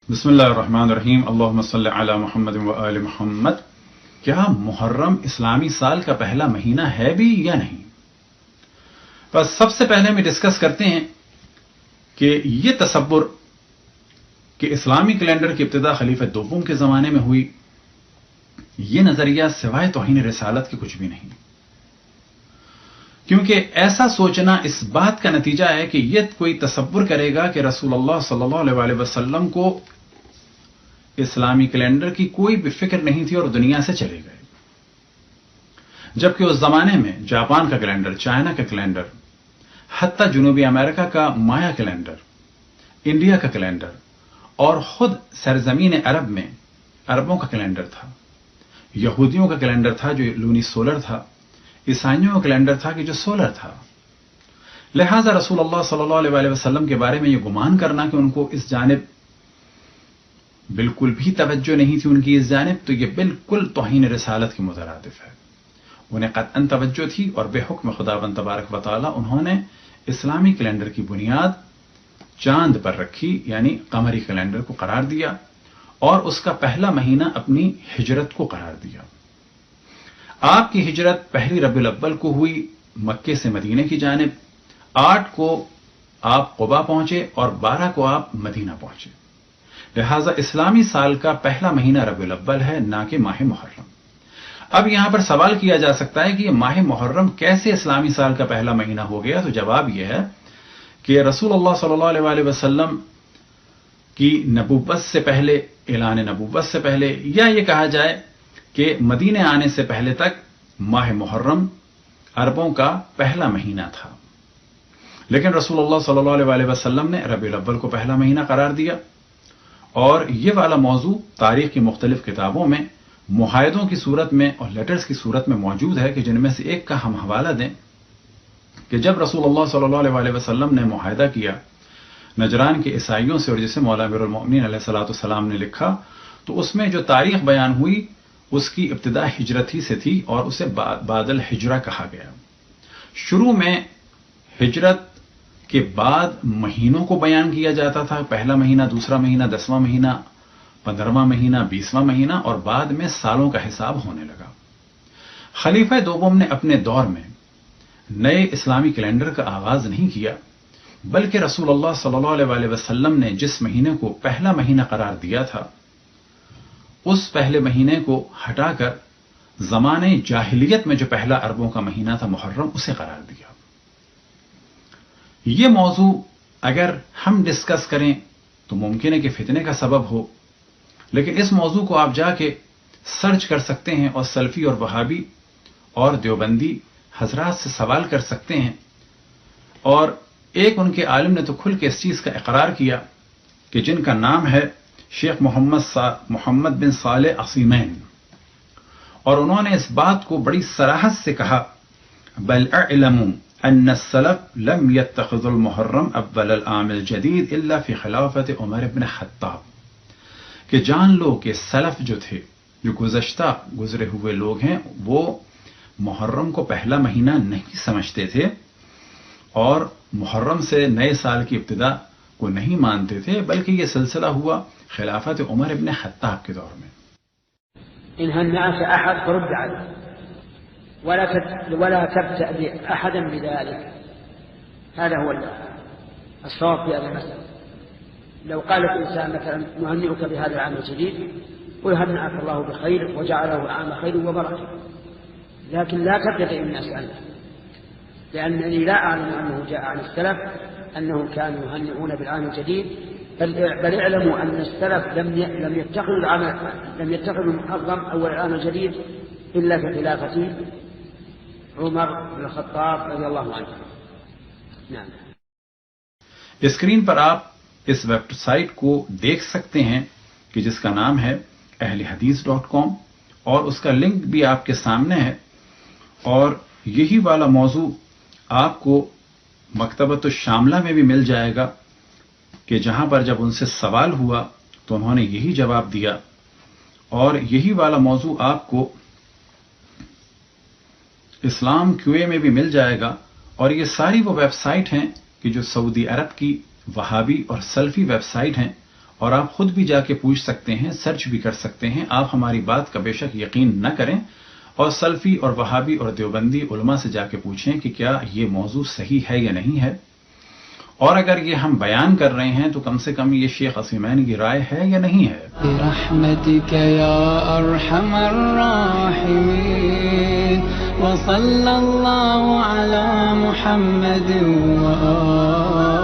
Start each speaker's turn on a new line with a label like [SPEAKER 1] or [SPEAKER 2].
[SPEAKER 1] بسم اللہ الرحمن الرحیم اللہم صلی علی محمد و آل محمد۔ کیا محرم اسلامی سال کا پہلا مہینہ ہے بھی یا نہیں؟ بس سب سے پہلے ہم ڈسکس کرتے ہیں کہ یہ تصور کہ اسلامی کیلنڈر کی ابتدا خلیفہ دوم کے زمانے میں ہوئی، یہ نظریہ سوائے توہین رسالت کے کچھ بھی نہیں، کیونکہ ایسا سوچنا اس بات کا نتیجہ ہے کہ یہ کوئی تصور کرے گا کہ رسول اللہ صلی اللہ علیہ وسلم کو اسلامی کیلنڈر کی کوئی بھی فکر نہیں تھی اور دنیا سے چلے گئے، جبکہ اس زمانے میں جاپان کا کیلنڈر، چائنا کا کیلنڈر، حتیٰ جنوبی امریکہ کا مایا کیلنڈر، انڈیا کا کیلنڈر اور خود سرزمین عرب میں عربوں کا کیلنڈر تھا، یہودیوں کا کیلنڈر تھا جو لونی سولر تھا، عیسائیوں کا کیلنڈر تھا کہ جو سولر تھا۔ لہذا رسول اللہ صلی اللہ علیہ وسلم کے بارے میں یہ گمان کرنا کہ ان کو اس جانب بالکل بھی توجہ نہیں تھی، ان کی اس جانب، تو یہ بالکل توہین رسالت کے مترادف ہے۔ انہیں قطعاً توجہ تھی اور بے حکم خداوند تبارک و تعالی انہوں نے اسلامی کیلنڈر کی بنیاد چاند پر رکھی، یعنی قمری کیلنڈر کو قرار دیا اور اس کا پہلا مہینہ اپنی ہجرت کو قرار دیا۔ آپ کی ہجرت پہلی ربیع الاول کو ہوئی مکے سے مدینے کی جانب، 8 کو آپ قباء پہنچے اور 12 کو آپ مدینہ پہنچے۔ لہذا اسلامی سال کا پہلا مہینہ ربیع الاول ہے، نہ کہ ماہ محرم۔ اب یہاں پر سوال کیا جا سکتا ہے کہ یہ ماہ محرم کیسے اسلامی سال کا پہلا مہینہ ہو گیا؟ تو جواب یہ ہے کہ رسول اللہ صلی اللہ علیہ وسلم کی نبوت سے پہلے، اعلان نبوت سے پہلے، یا یہ کہا جائے کہ مدینے آنے سے پہلے تک ماہ محرم عربوں کا پہلا مہینہ تھا، لیکن رسول اللہ صلی اللہ علیہ وسلم نے ربیع الاول کو پہلا مہینہ قرار دیا۔ اور یہ والا موضوع تاریخ کی مختلف کتابوں میں معاہدوں کی صورت میں اور لیٹرز کی صورت میں موجود ہے، کہ جن میں سے ایک کا ہم حوالہ دیں کہ جب رسول اللہ صلی اللہ علیہ وسلم نے معاہدہ کیا نجران کے عیسائیوں سے، اور جسے مولا امیر المؤمنین علیہ الصلوۃ والسلام نے لکھا، تو اس میں جو تاریخ بیان ہوئی اس کی ابتدا ہجرت ہی سے تھی اور اسے بعد الہجرہ کہا گیا۔ شروع میں ہجرت کے بعد مہینوں کو بیان کیا جاتا تھا، پہلا مہینہ، دوسرا مہینہ، 10واں مہینہ، 15واں مہینہ، 20واں مہینہ، اور بعد میں سالوں کا حساب ہونے لگا۔ خلیفہ دوم نے اپنے دور میں نئے اسلامی کیلنڈر کا آغاز نہیں کیا، بلکہ رسول اللہ صلی اللہ علیہ وسلم نے جس مہینے کو پہلا مہینہ قرار دیا تھا، اس پہلے مہینے کو ہٹا کر زمانے جاہلیت میں جو پہلا عربوں کا مہینہ تھا محرم، اسے قرار دیا۔ یہ موضوع اگر ہم ڈسکس کریں تو ممکن ہے کہ فتنے کا سبب ہو، لیکن اس موضوع کو آپ جا کے سرچ کر سکتے ہیں اور سلفی اور وہابی اور دیوبندی حضرات سے سوال کر سکتے ہیں، اور ایک ان کے عالم نے تو کھل کے اس چیز کا اقرار کیا کہ جن کا نام ہے شیخ محمد بن صالح عثیمین، اور انہوں نے اس بات کو بڑی صراحت سے کہا، بل اعلموا ان السلف لم يتخذوا المحرم اول العام الجدید الا فی خلافت عمر بن خطاب، کہ جان لو کہ سلف جو تھے، جو گزرے ہوئے لوگ ہیں، وہ محرم کو پہلا مہینہ نہیں سمجھتے تھے اور محرم سے نئے سال کی ابتدا کو نہیں مانتے تھے، بلکہ یہ سلسلہ ہوا خلافت عمر بن خطاب کے دور میں۔
[SPEAKER 2] إنها الناس أحد فرد عليه ولا تبتأ أحدا بذلك، هذا هو الصواب في هذا المسألة. لو قال الإنسان مثلا نهنئك بهذا العام الجديد، قل هنأك الله بخير وجعله عام خير وبركة، لكن لا تبتدئ الناس عنه، لأنني لا أعلم أنه جاء عن السلف أنهم كانوا يهنئون بالعام الجديد، بل اعلموا أن السلف لم يتخذوا المحرم أول العام الجديد إلا في خلافة عمر بن الخطاب رضي الله عنه۔ نعم۔
[SPEAKER 1] اسکرین پر آپ اس ویب سائٹ کو دیکھ سکتے ہیں کہ جس کا نام ہے اہلحدیث.com، اور اس کا لنک بھی آپ کے سامنے ہے، اور یہی والا موضوع آپ کو مکتبۃ الشاملہ میں بھی مل جائے گا، کہ جہاں پر جب ان سے سوال ہوا تو انہوں نے یہی جواب دیا، اور یہی والا موضوع آپ کو اسلام QA میں بھی مل جائے گا، اور یہ ساری وہ ویب سائٹ ہیں کہ جو سعودی عرب کی وہابی اور سلفی ویب سائٹ ہیں، اور آپ خود بھی جا کے پوچھ سکتے ہیں، سرچ بھی کر سکتے ہیں. آپ ہماری بات کا بے شک یقین نہ کریں اور سلفی اور وہابی اور دیوبندی علماء سے جا کے پوچھیں کہ کیا یہ موضوع صحیح ہے یا نہیں ہے، اور اگر یہ ہم بیان کر رہے ہیں تو کم سے کم یہ شیخ عثیمین کی رائے ہے یا نہیں ہے.
[SPEAKER 3] برحمتك يا ارحم الراحمين وصلى الله على محمد وآله